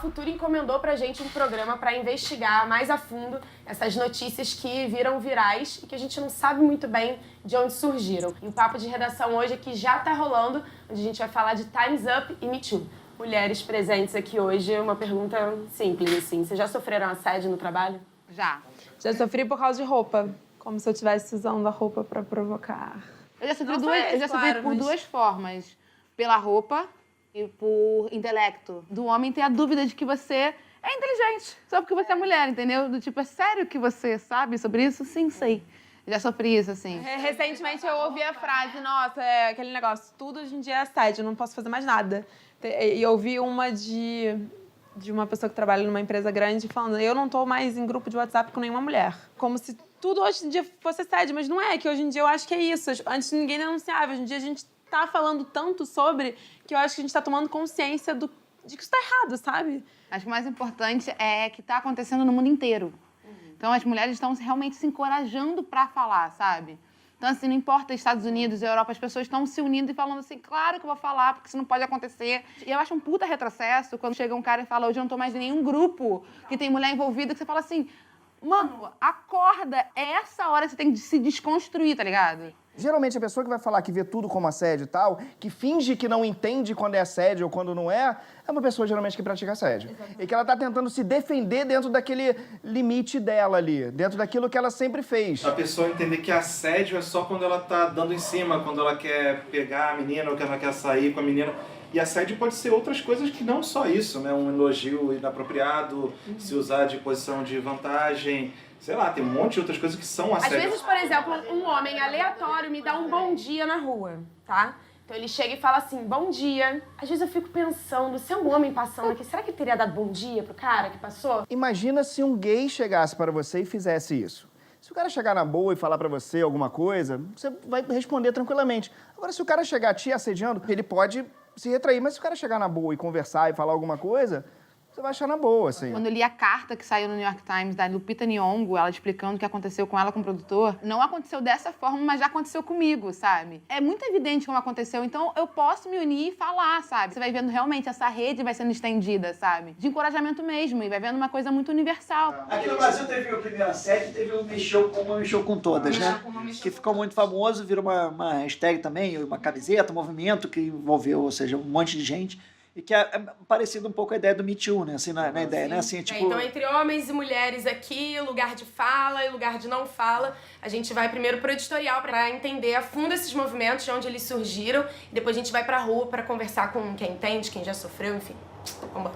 Futuro encomendou pra gente um programa pra investigar mais a fundo essas notícias que viram virais e que a gente não sabe muito bem de onde surgiram. E o papo de redação hoje aqui já tá rolando, onde a gente vai falar de Time's Up e Me Too. Mulheres presentes aqui hoje, uma pergunta simples, assim. Vocês já sofreram assédio no trabalho? Já. Já sofri por causa de roupa. Como se eu estivesse usando a roupa pra provocar. Eu já sofri, Claro, por mas- duas formas. Pela roupa e por intelecto. Do homem ter a dúvida de que você é inteligente. Só porque você é mulher, entendeu? Do tipo, é sério que você sabe sobre isso? Sim, sei. Já sofri isso, assim. Recentemente eu ouvi a frase, nossa, é aquele negócio, tudo hoje em dia é assédio, eu não posso fazer mais nada. E eu ouvi uma de uma pessoa que trabalha numa empresa grande falando, eu não tô mais em grupo de WhatsApp com nenhuma mulher. Como se tudo hoje em dia fosse assédio, mas não é, que hoje em dia eu acho que é isso. Antes ninguém denunciava, hoje em dia a gente tá falando tanto sobre que eu acho que a gente tá tomando consciência de que isso tá errado, sabe? Acho que o mais importante é que tá acontecendo no mundo inteiro. Então, as mulheres estão realmente se encorajando pra falar, sabe? Então, assim, não importa Estados Unidos e Europa, as pessoas estão se unindo e falando assim, claro que eu vou falar, porque isso não pode acontecer. E eu acho um puta retrocesso quando chega um cara e fala, hoje eu não tô mais em nenhum grupo que tem mulher envolvida, que você fala assim, mano, acorda, é essa hora que você tem que se desconstruir, tá ligado? Geralmente, a pessoa que vai falar que vê tudo como assédio e tal, que finge que não entende quando é assédio ou quando não é uma pessoa geralmente que pratica assédio. Exatamente. E que ela tá tentando se defender dentro daquele limite dela ali, dentro daquilo que ela sempre fez. A pessoa entender que assédio é só quando ela tá dando em cima, quando ela quer pegar a menina ou quando ela quer sair com a menina. E assédio pode ser outras coisas que não só isso, né? Um elogio inapropriado, se usar de posição de vantagem. Sei lá, tem um monte de outras coisas que são assédio. Às vezes, por exemplo, um homem aleatório me dá um bom dia na rua, tá? Então ele chega e fala assim, bom dia. Às vezes eu fico pensando, se é um homem passando aqui, será que ele teria dado bom dia pro cara que passou? Imagina se um gay chegasse para você e fizesse isso. Se o cara chegar na boa e falar pra você alguma coisa, você vai responder tranquilamente. Agora, se o cara chegar te assediando, ele pode se retrair. Mas se o cara chegar na boa e conversar e falar alguma coisa, você vai achar na boa, assim. Quando eu li a carta que saiu no New York Times da Lupita Nyong'o, ela explicando o que aconteceu com ela com o produtor, não aconteceu dessa forma, mas já aconteceu comigo, sabe? É muito evidente como aconteceu, então eu posso me unir e falar, sabe? Você vai vendo realmente essa rede vai sendo estendida, sabe? De encorajamento mesmo, e vai vendo uma coisa muito universal. Aqui no Brasil teve o primeiro assédio, teve o Mexeu com Todas, né? Que ficou muito famoso, virou uma hashtag também, uma camiseta, um movimento que envolveu, ou seja, um monte de gente. E que é parecido um pouco a ideia do Me Too, né? Assim, na ideia, né? Assim, tipo... Então, entre homens e mulheres aqui, lugar de fala e lugar de não fala, a gente vai primeiro pro editorial para entender a fundo esses movimentos, de onde eles surgiram, e depois a gente vai pra rua para conversar com quem entende, quem já sofreu, enfim. Vambora.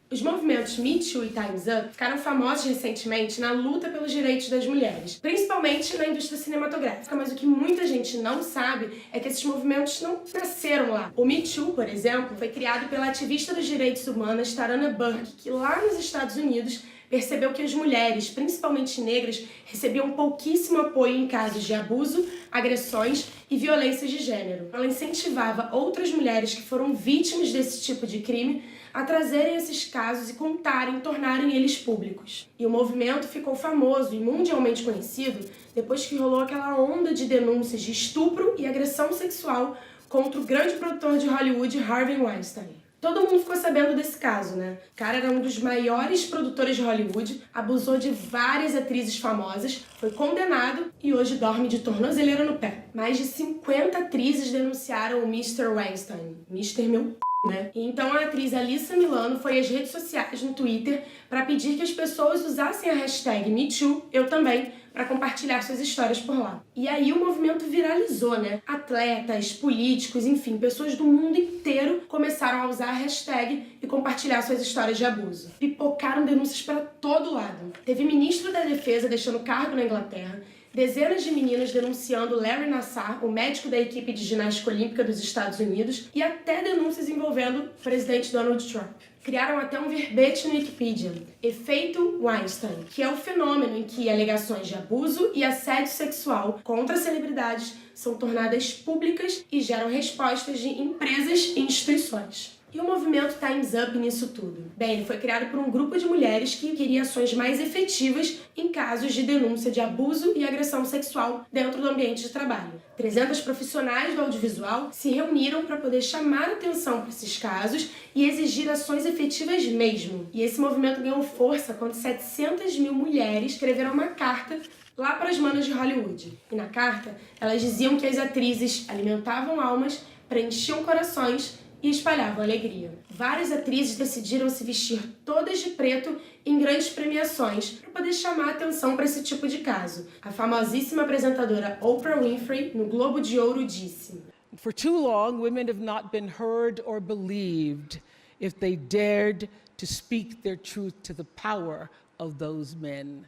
Os movimentos Me Too e Time's Up ficaram famosos recentemente na luta pelos direitos das mulheres, principalmente na indústria cinematográfica, mas o que muita gente não sabe é que esses movimentos não nasceram lá. O Me Too, por exemplo, foi criado pela ativista dos direitos humanos Tarana Burke, que lá nos Estados Unidos percebeu que as mulheres, principalmente negras, recebiam pouquíssimo apoio em casos de abuso, agressões e violências de gênero. Ela incentivava outras mulheres que foram vítimas desse tipo de crime a trazerem esses casos e contarem, tornarem eles públicos. E o movimento ficou famoso e mundialmente conhecido depois que rolou aquela onda de denúncias de estupro e agressão sexual contra o grande produtor de Hollywood, Harvey Weinstein. Todo mundo ficou sabendo desse caso, né? O cara era um dos maiores produtores de Hollywood, abusou de várias atrizes famosas, foi condenado e hoje dorme de tornozeleira no pé. Mais de 50 atrizes denunciaram o Mr. Weinstein. Mr. meu né? E então a atriz Alyssa Milano foi às redes sociais no Twitter para pedir que as pessoas usassem a hashtag MeToo, eu também, para compartilhar suas histórias por lá. E aí o movimento viralizou, né? Atletas, políticos, enfim, pessoas do mundo inteiro começaram a usar a hashtag e compartilhar suas histórias de abuso. Pipocaram denúncias para todo lado. Teve ministro da Defesa deixando cargo na Inglaterra, dezenas de meninas denunciando Larry Nassar, o médico da equipe de ginástica olímpica dos Estados Unidos, e até denúncias envolvendo o presidente Donald Trump. Criaram até um verbete no Wikipedia, Efeito Weinstein, que é o fenômeno em que alegações de abuso e assédio sexual contra celebridades são tornadas públicas e geram respostas de empresas e instituições. E o movimento Time's Up nisso tudo? Bem, ele foi criado por um grupo de mulheres que queria ações mais efetivas em casos de denúncia de abuso e agressão sexual dentro do ambiente de trabalho. 300 profissionais do audiovisual se reuniram para poder chamar atenção para esses casos e exigir ações efetivas mesmo. E esse movimento ganhou força quando 700 mil mulheres escreveram uma carta lá para as manas de Hollywood. E na carta, elas diziam que as atrizes alimentavam almas, preenchiam corações e espalhavam alegria. Várias atrizes decidiram se vestir todas de preto em grandes premiações para poder chamar a atenção para esse tipo de caso. A famosíssima apresentadora Oprah Winfrey, no Globo de Ouro, disse: For too long, women have not been heard or believed if they dared to speak their truth to the power of those men.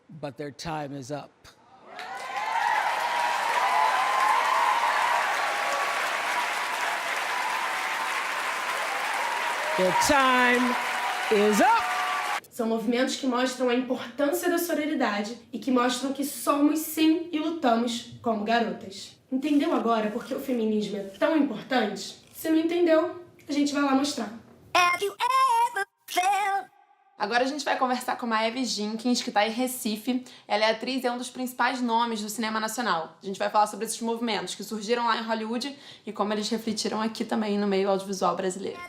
But their time is up. Their time is up! São movimentos que mostram a importância da sororidade e que mostram que somos sim e lutamos como garotas. Entendeu agora por que o feminismo é tão importante? Se não entendeu, a gente vai lá mostrar. Agora a gente vai conversar com a Maeve Jenkins, que está em Recife. Ela é atriz e é um dos principais nomes do cinema nacional. A gente vai falar sobre esses movimentos que surgiram lá em Hollywood e como eles refletiram aqui também no meio audiovisual brasileiro.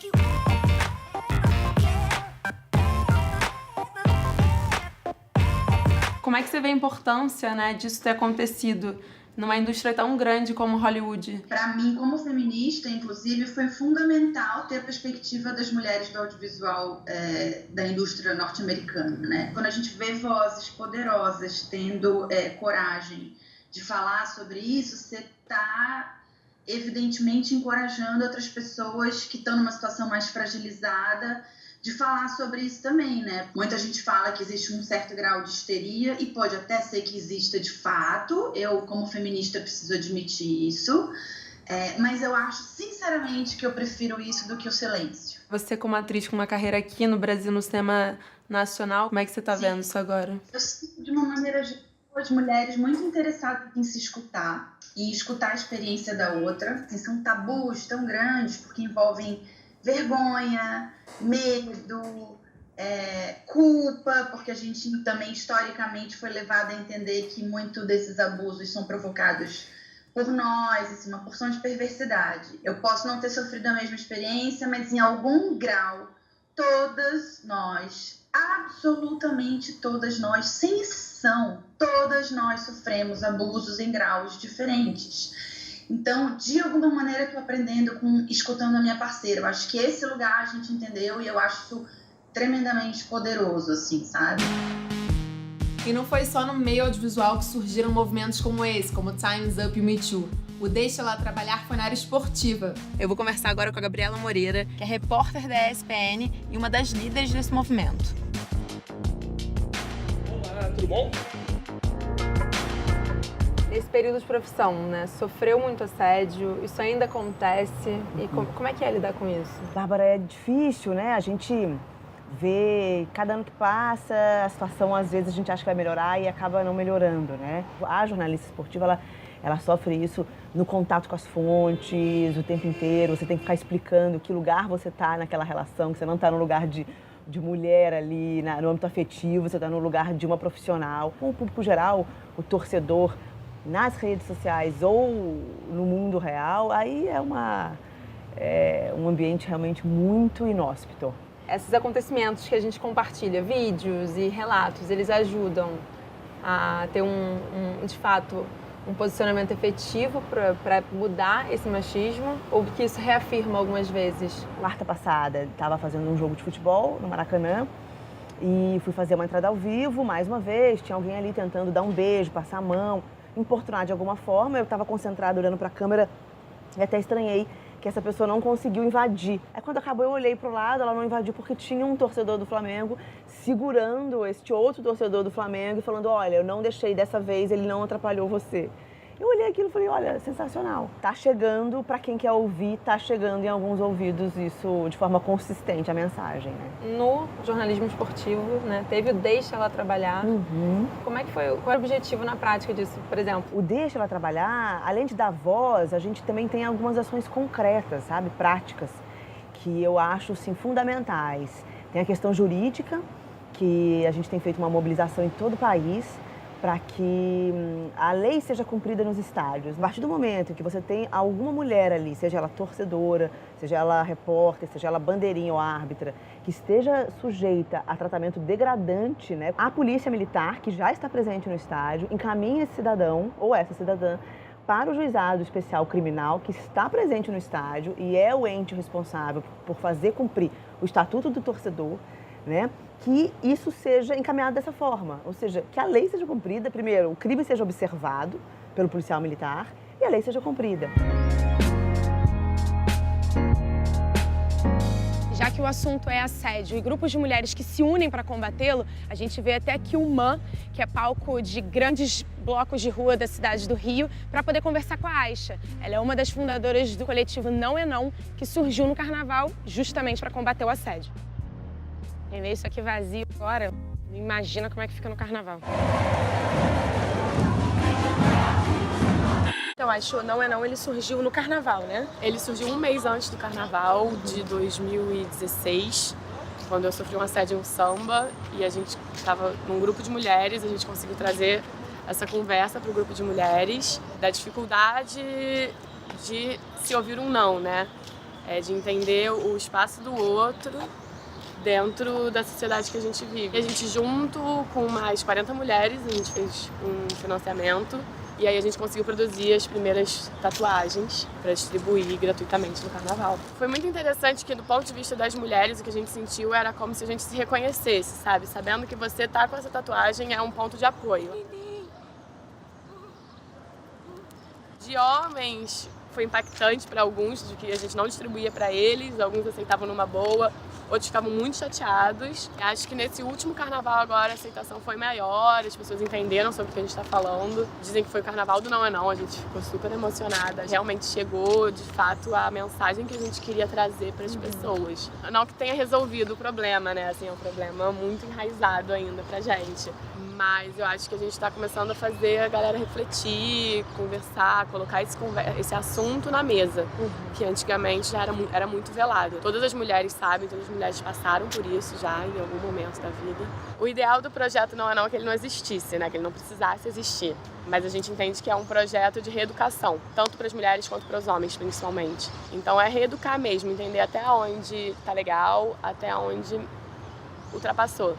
Como é que você vê a importância, né, disso ter acontecido numa indústria tão grande como Hollywood? Para mim, como feminista, inclusive, foi fundamental ter a perspectiva das mulheres do audiovisual da indústria norte-americana, né? Quando a gente vê vozes poderosas tendo coragem de falar sobre isso, você está, evidentemente, encorajando outras pessoas que estão numa situação mais fragilizada de falar sobre isso também, né? Muita gente fala que existe um certo grau de histeria e pode até ser que exista de fato. Eu, como feminista, preciso admitir isso. Mas eu acho, sinceramente, que eu prefiro isso do que o silêncio. Você, como atriz com uma carreira aqui no Brasil, no cinema nacional, como é que você está vendo isso agora? Eu sinto, de uma maneira geral, as mulheres muito interessadas em se escutar e escutar a experiência da outra. Assim, são tabus tão grandes porque envolvem vergonha, medo, culpa, porque a gente também historicamente foi levado a entender que muito desses abusos são provocados por nós, assim, uma porção de perversidade. Eu posso não ter sofrido a mesma experiência, mas em algum grau, todas nós, absolutamente todas nós, sem exceção, todas nós sofremos abusos em graus diferentes. Então, de alguma maneira, eu estou aprendendo escutando a minha parceira. Eu acho que esse lugar a gente entendeu e eu acho isso tremendamente poderoso, assim, sabe? E não foi só no meio audiovisual que surgiram movimentos como esse, como Time's Up e Me Too. O Deixa Ela Trabalhar foi na área esportiva. Eu vou conversar agora com a Gabriela Moreira, que é repórter da ESPN e uma das líderes desse movimento. Olá, tudo bom? Nesse período de profissão, né? Sofreu muito assédio, isso ainda acontece. E como é que é lidar com isso? Bárbara, é difícil, né? A gente vê, cada ano que passa, a situação às vezes a gente acha que vai melhorar e acaba não melhorando, né? A jornalista esportiva, ela sofre isso no contato com as fontes, o tempo inteiro. Você tem que ficar explicando que lugar você está naquela relação, que você não está no lugar de mulher ali, no âmbito afetivo, você está no lugar de uma profissional. O público geral, o torcedor, nas redes sociais ou no mundo real, aí é um ambiente realmente muito inóspito. Esses acontecimentos que a gente compartilha, vídeos e relatos, eles ajudam a ter de fato, um posicionamento efetivo para mudar esse machismo, ou que isso reafirma algumas vezes? Quarta passada, estava fazendo um jogo de futebol no Maracanã e fui fazer uma entrada ao vivo, mais uma vez, tinha alguém ali tentando dar um beijo, passar a mão, importunar de alguma forma. Eu estava concentrada olhando para a câmera e até estranhei que essa pessoa não conseguiu invadir. Aí quando acabou eu olhei para o lado, ela não invadiu porque tinha um torcedor do Flamengo segurando este outro torcedor do Flamengo e falando: olha, eu não deixei dessa vez, ele não atrapalhou você. Eu olhei aquilo e falei: olha, sensacional. Tá chegando, para quem quer ouvir, tá chegando em alguns ouvidos isso de forma consistente, a mensagem, né? No jornalismo esportivo, né, teve o Deixa Ela Trabalhar. Como é que foi? Qual é o objetivo na prática disso, por exemplo? O Deixa Ela Trabalhar, além de dar voz, a gente também tem algumas ações concretas, sabe? Práticas. que eu acho, sim, fundamentais. Tem a questão jurídica, que a gente tem feito uma mobilização em todo o país para que a lei seja cumprida nos estádios. A partir do momento em que você tem alguma mulher ali, seja ela torcedora, seja ela repórter, seja ela bandeirinha ou árbitra, que esteja sujeita a tratamento degradante, né? A polícia militar, que já está presente no estádio, encaminha esse cidadão ou essa cidadã para o juizado especial criminal, que está presente no estádio e é o ente responsável por fazer cumprir o estatuto do torcedor, né? Que isso seja encaminhado dessa forma, ou seja, que a lei seja cumprida, primeiro, o crime seja observado pelo policial militar e a lei seja cumprida. Já que o assunto é assédio e grupos de mulheres que se unem para combatê-lo, a gente vê até aqui o MAN, que é palco de grandes blocos de rua da cidade do Rio, para poder conversar com a Aisha. Ela é uma das fundadoras do coletivo Não é Não, que surgiu no carnaval justamente para combater o assédio. Quem vê isso aqui vazio agora, não imagina como é que fica no carnaval. Então, acho Não é Não, ele surgiu no carnaval, né? Ele surgiu um mês antes do carnaval de 2016, quando eu sofri um assédio em um samba e a gente estava num grupo de mulheres, a gente conseguiu trazer essa conversa para o grupo de mulheres, da dificuldade de se ouvir um não, né? De entender o espaço do outro dentro da sociedade que a gente vive. E a gente, junto com mais 40 mulheres, a gente fez um financiamento e aí a gente conseguiu produzir as primeiras tatuagens para distribuir gratuitamente no carnaval. Foi muito interessante que, do ponto de vista das mulheres, o que a gente sentiu era como se a gente se reconhecesse, sabe? Sabendo que você tá com essa tatuagem é um ponto de apoio. De homens, foi impactante para alguns, de que a gente não distribuía para eles, alguns aceitavam numa boa, outros ficavam muito chateados. E acho que nesse último carnaval agora a aceitação foi maior, as pessoas entenderam sobre o que a gente está falando. Dizem que foi o carnaval do Não é Não, a gente ficou super emocionada. Realmente chegou, de fato, a mensagem que a gente queria trazer para as pessoas. Não que tenha resolvido o problema, né? Assim, é um problema muito enraizado ainda pra gente. Mas eu acho que a gente está começando a fazer a galera refletir, conversar, colocar esse assunto na mesa, que antigamente já era muito velado. Todas as mulheres sabem, todas as mulheres passaram por isso já em algum momento da vida. O ideal do projeto Não é Não é que ele não existisse, né? Que ele não precisasse existir. Mas a gente entende que é um projeto de reeducação, tanto para as mulheres quanto para os homens, principalmente. Então é reeducar mesmo, entender até onde tá legal, até onde ultrapassou.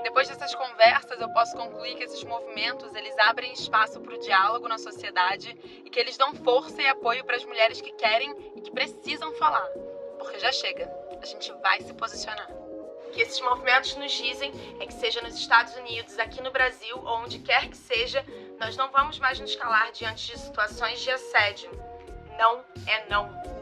Depois dessas conversas, eu posso concluir que esses movimentos, eles abrem espaço para o diálogo na sociedade e que eles dão força e apoio para as mulheres que querem e que precisam falar. Porque já chega, a gente vai se posicionar. O que esses movimentos nos dizem é que seja nos Estados Unidos, aqui no Brasil ou onde quer que seja, nós não vamos mais nos calar diante de situações de assédio. Não é não.